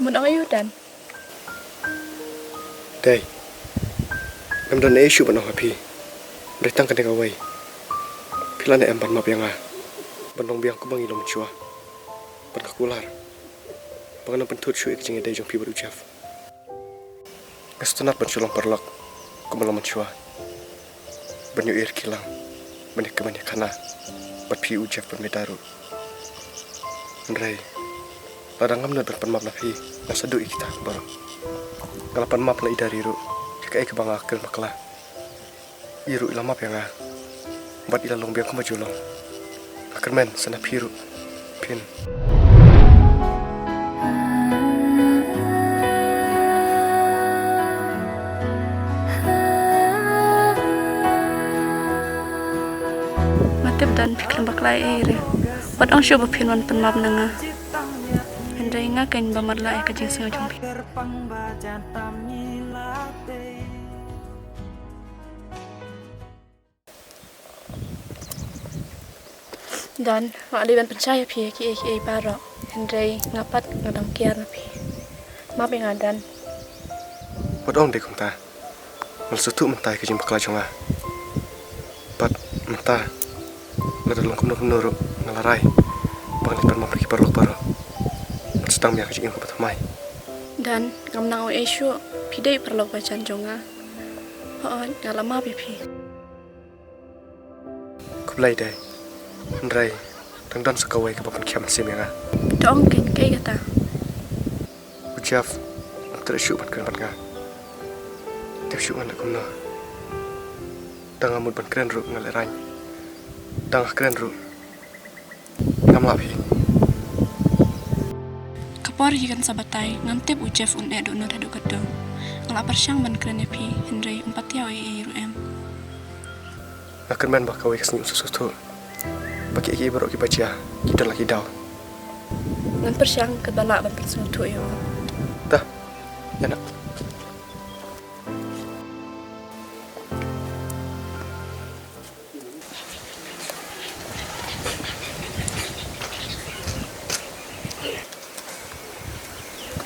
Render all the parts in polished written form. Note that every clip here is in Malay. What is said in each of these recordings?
mun ayu dan. Day. Em dan isu ban happy. Beritang kan dengan away. Pilane em ban map yang bandong biang ku bang ilom chua. Ban kakular. Bangan pentut shu ik jinge day jong pi baru jaf. Estonat ban sulong perlak. Ku malam chua. Banyu ir kilang. Banyak kebanyak kana. Bat pi ujaf ban medaru. Andrai. Ladang ngam ban map na pi. Nasadu ikita baru. Kalapan map la idari ru. Jika ke bang akil makla. Iru ila map yang bat ila long biang ku maju long. Akar men sana piru pin. Matip dan pikir baklai air. Wat ang syubu pin wan penmap nanga. Hendai nga kain bamarla ka jing singa jumpi. Dan makliban percaya pi ki baro. Hendai ngapat ngadang kiar pi. Map yang adan. Wat ong dek ta. Mal sutu mentai ke jing bakla jonga. Bat mentah. Lada long kumno kumno ngalarai. Bang ban map pergi perlu baro. Sedang biar ke jing ku patamai. Dan ngam nang isu pidai perlu bacan jonga. Oh ngalama pi. Kublai dai. Andrai, dan sekawai ke bapan kiamat sim yang Dong ken kai kata. Ujaf, tersyu ban keren ban Tersyu ngan aku na. Dang amud ban keren ru ngalerany. Dang keren ru. Ngam lapi. Kapor hikan sabatai ngantip ujaf un edo no dadu kadong. Ngalapar syang ban keren pi Hendrai 4 yaw ru em. Akan men bakawai kesini susu. Bagi iki baru kita baca, kita lagi daw. Ngan persyang ke balak ban persutu yo. Dah, ya nak.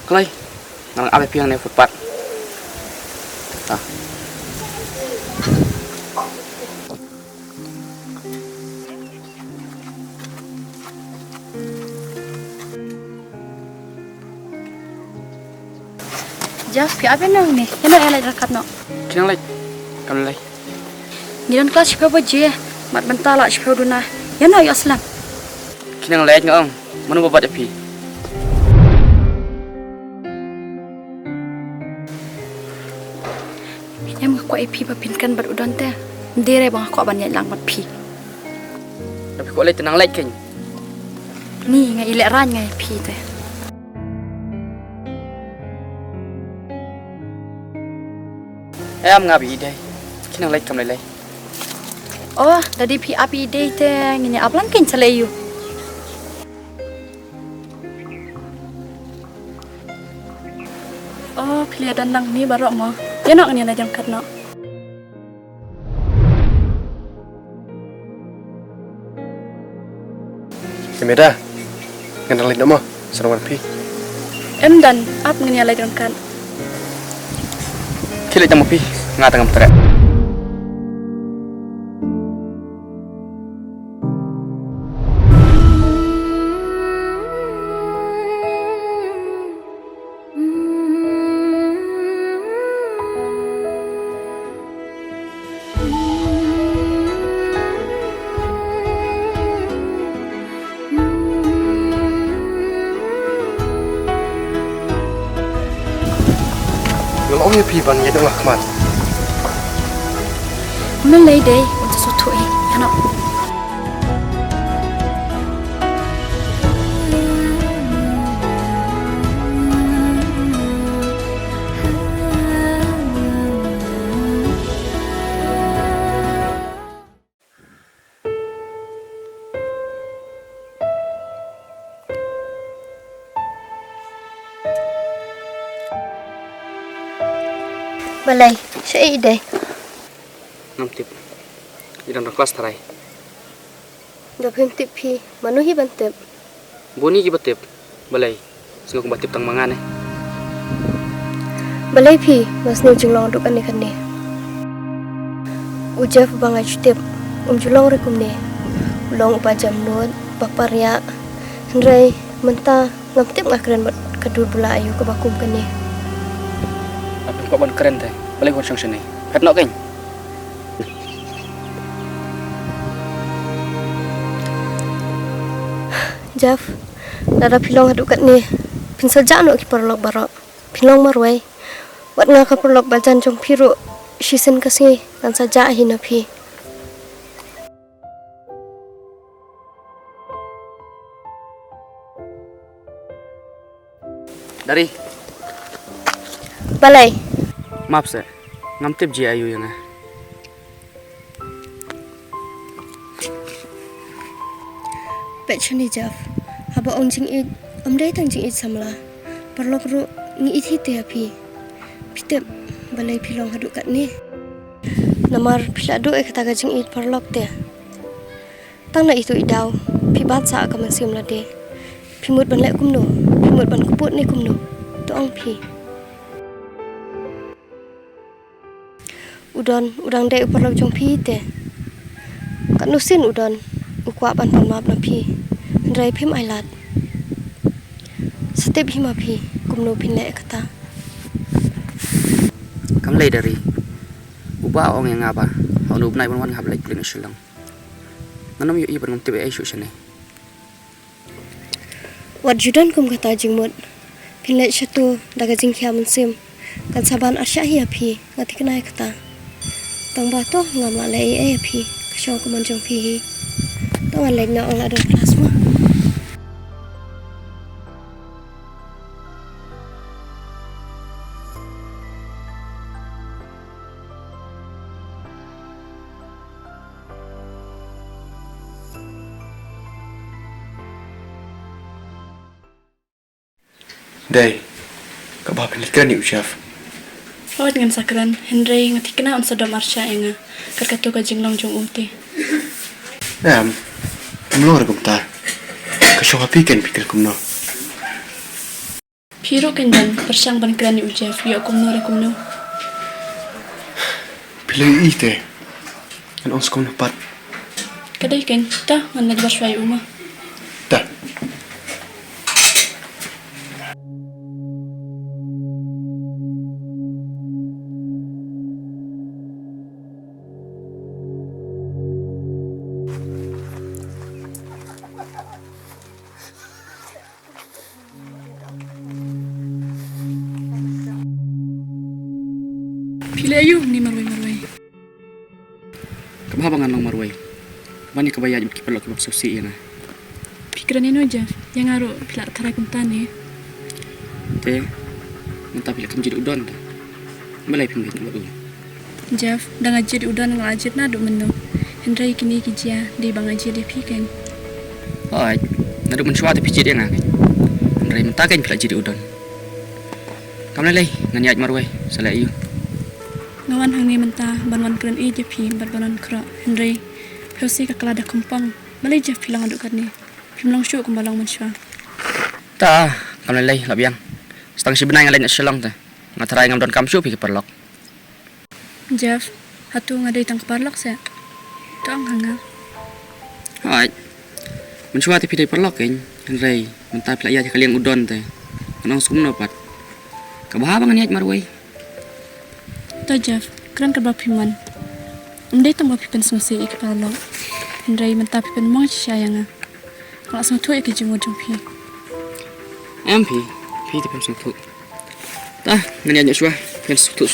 Klay, nang abe piang ne footpath. Ah. Jaf pi apa nang ni? Yana elai rakat no. Kinang lay, kam lay. Ngiran kelas siapa je? Mat bentala siapa duna? Yana ayo aslam. Kinang lay ngong, manu babat api. Em aku api papinkan berudan teh. Ndere bang aku abanyak lang mat pi. Tapi kok lay tenang lay keng. Ni ngai ilek ran ngai pi teh. Em ngabi ide. Kinang lay kam lay. Oh, tadi pi api ide teh ngini ablan ken selayu. Oh, pilih dandang ni baru mo. Ya nak ni na jangkat no. Kemeda, ngenalin nama, serangan pi. Em dan ap ngini alai jangkat. Kilay tamu pi, ngatang am tere. Kalau om ya pi ban ya dong lah kemat. Melai deh untuk suatu ya nak. Balai, saya ide. Nam tip. Idan kelas tarai. Dapim tip hi, manuhi bantep. Boni ki batip. Balai. Singko batip tang mangan eh. Balai pi mas ni jinglong duk ane kan ni. Ujaf bangai cutip julong rekum ni. Ulong upa jam nuat paparya. Hendrai mentah ngaptip ngakren bat kadur bula ayu ke bakum kan ni. Apa kau ban keren teh? Balai kau sang sini. Kat nak kan? Jaf, dada pilong haduk kat ni. Pin saja anu ki perlok barok. Pilong marwai. Wat nga ka perlok bajan jong piru. Shisen kasi kan saja hina pi. Dari. Balai. Maaf saya. Ngamtip ji ayu yang ah. Pet chani Jaf. Haba ong jing it. Dai tang jing it samla. Perlok ru ngi it hite api. Pitep balai pilong haduk kat ni. Namar piladu kata jing it perlok te. Tang na itu idau. Pi bat sa ka mansim la de. Pimut ban lek kumno. Pimut ban kuput ni kumno. To ong pi. Udang dek perlok jong pi te. Kat nusin udon. Ukwa ban pan map na pi. Ndrai pim ailat. Setep hima pi. Kumno pin lek kata. Kam lay dari. Uba ong yang apa? Hau nu benai ban ngap lay kuling silang. Nganom yu iban ngamtip ai shu sene. Wat judan kum kata jingmut. Pin lek shatu daga jing khia mansim. Kan saban asya hi api. Ngati kenai kata. Tang bato ngam la lay ai api. Kasyo ko manjong pi hi. Tang lek na ong la do plasma. Dai, kabah pilikan ni Ujaf. Awat ngam sakran Henry ngati kena on sadam arsya enga. Karkatu ka jinglong jong uti. Nam, kumno regum ta. Kasyo hapikan pikir kumno. Piro kendan persyang ban kran ni Ujaf yo kumno re kumno. Pilih ite. An ons kumno pat. Kadai ken ta ngan nagbar swai uma. Ta. Pilih ayu ni marwai. Kababangan lang marway. Bani kabaya jud kipelok kibab susi yang ah. Pikiran ini aja yang ngaruh pilak tarai kuntani. Te. Mentah pilih kam jadi udon ta. Balai pim gitu baru. Jeff dah ngajit udan ngajit na do mendo. Henry kini kijia di bang ngajit di piken. Oi. Nadu mensuat tapi jadi yang ah. Ndrai mentah kan pilih jadi udon. Kam lay nganyat marway salai yu. Ngawan hang ni mentah banwan keren je pi barbanan kra Henry Piosi ka kelada kumpang balai Jeff pilang aduk kan ni pimlang syuk kumbalang mensua Ta, kam lay labiang. Setang si benai ngalain selang ta. Ngatarai ngam don kam syuk pi perlok. Jeff hatu ngadai tang keparlok sa tong hanga Oi. Mensua tapi dari perlok kan. Henry mentah pilih aja kalian udon ta. Kanong sumno pat. Kabahabang niat marway. Ta Jeff keren kerba piman Mdai tang pipan semasi ik parlo Henry mentah pipan mong sayanga kalau sama tu ik jengod jumpi MP, pi tapi satu. Tah, ngani aja suah, kan satu.